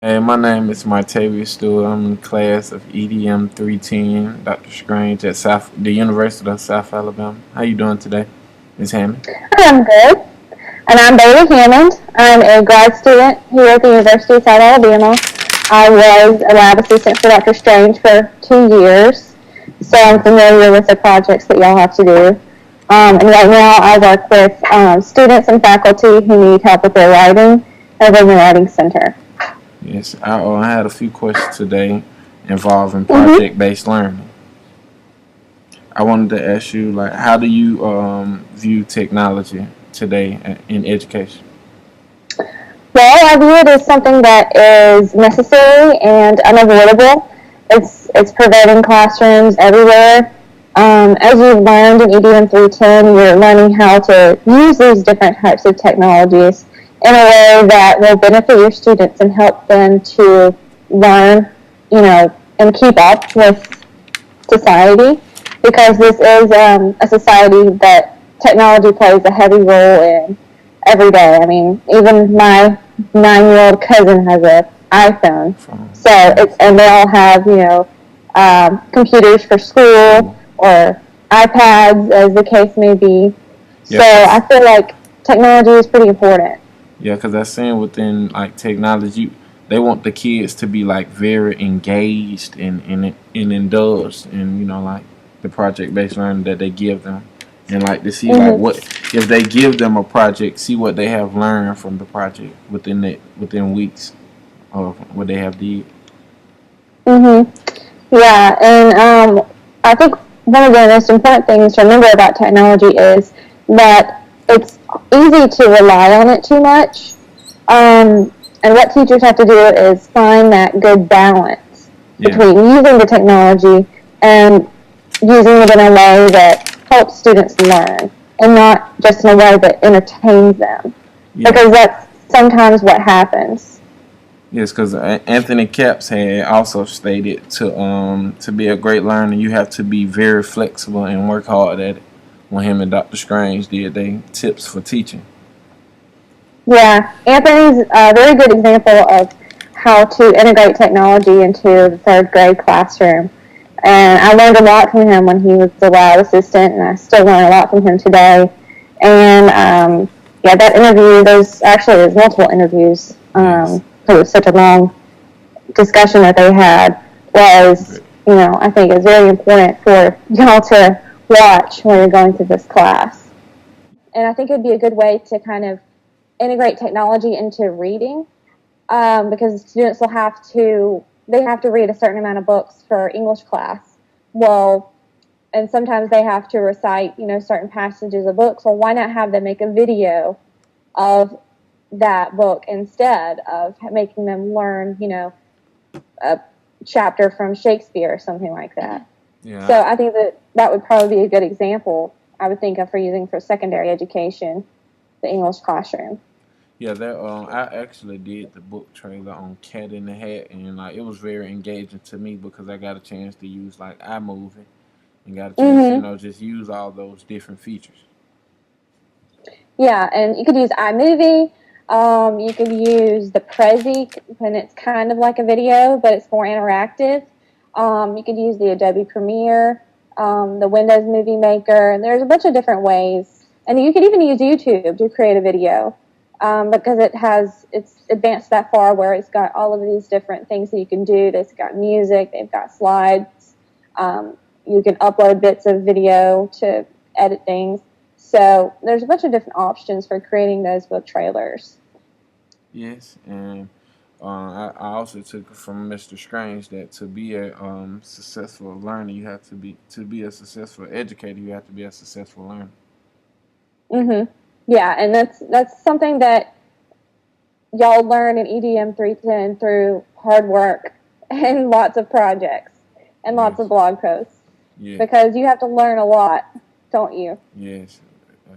Hey, my name is Martavious Stewart. I'm in class of EDM 310, Dr. Strange at the University of South Alabama. How you doing today, Ms. Hammond? I'm good. And I'm Bailey Hammond. I'm a grad student here at the University of South Alabama. I was a lab assistant for Dr. Strange for 2 years, so I'm Yes. familiar with the projects that y'all have to do. And right now I work with students and faculty who need help with their writing over in the Writing Center. Yes, I had a few questions today involving Mm-hmm. project-based learning. I wanted to ask you, like, how do you view technology today in education? Well, I view it as something that is necessary and unavoidable. It's pervading classrooms everywhere. As you've learned in EDM 310, you're learning how to use these different types of technologies in a way that will benefit your students and help them to learn, and keep up with society. Because this is a society that technology plays a heavy role in every day. I mean, even my 9-year-old cousin has an iPhone. From So it's yes, and they all have computers for school school. or iPads, as the case may be. Yeah, So I cause feel like technology is pretty important. Yeah, because I seen within like technology, they want the kids to be like very engaged and indulged in like the project based learning that they give them, and like to see like Mm-hmm. what if they give them a project, see what they have learned from the project within weeks of what they have did. Mm-hmm. Yeah, and I think one of the most important things to remember about technology is that it's easy to rely on it too much. And what teachers have to do is find that good balance Yeah, between using the technology and using it in a way that helps students learn and not just in a way that entertains them. yeah. Because that's sometimes what happens. Yes, because Anthony Caps had also stated to be a great learner, you have to be very flexible and work hard at it. When him and Dr. Strange did they tips for teaching. Yeah, Anthony's a very good example of how to integrate technology into the third grade classroom. And I learned a lot from him when he was a lab assistant, and I still learn a lot from him today. And yeah, that interview, there's multiple interviews, Yes, because it was such a long discussion that they had, was, great. I think is very important for y'all to watch when you're going through this class. And I think it would be a good way to kind of integrate technology into reading, because students they have to read a certain amount of books for English class. Well, and sometimes they have to recite, certain passages of books. Well, why not have them make a video of that book instead of making them learn, a chapter from Shakespeare or something like that. So Yeah, I think that would probably be a good example, I would think of, for using for secondary education, the English classroom. yeah. That I actually did the book trailer on Cat in the Hat, and like it was very engaging to me because I got a chance to use like iMovie and got a chance to Mm-hmm. just use all those different features. Yeah, and you could use iMovie. You could use the Prezi when it's kind of like a video, but it's more interactive. You could use the Adobe Premiere, the Windows Movie Maker, and there's a bunch of different ways. And you could even use YouTube to create a video, because it's advanced that far where it's got all of these different things that you can do. It's got music, they've got slides. You can upload bits of video to edit things. So there's a bunch of different options for creating those book trailers. Yes, and I also took it from Mr. Strange that to be a successful learner, you have to be a successful educator. You have to be a successful learner. Mm-hmm. Yeah, and that's something that y'all learn in EDM 310 through hard work and lots of projects and lots of Yes, blog posts, yes, because you have to learn a lot, don't you? yes,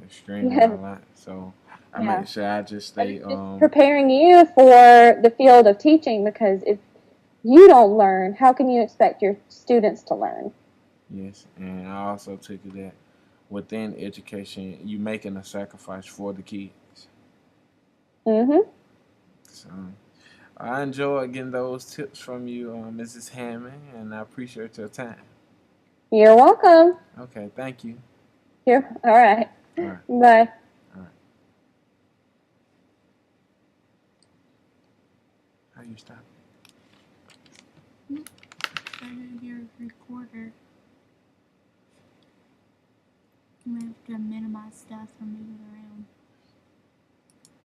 extremely a Yeah, lot. So I yeah. make sure I just And stay. it's preparing you for the field of teaching, because if you don't learn, how can you expect your students to learn? Yes, and I also took it that within education, you making a sacrifice for the kids. Mm-hmm. So I enjoyed getting those tips from you, Mrs. Hammond, and I appreciate your time. You're welcome. Okay, thank you. You're all right. All right. Bye. All right. How you stop? Started your recorder. I'm gonna have to minimize stuff or move it around.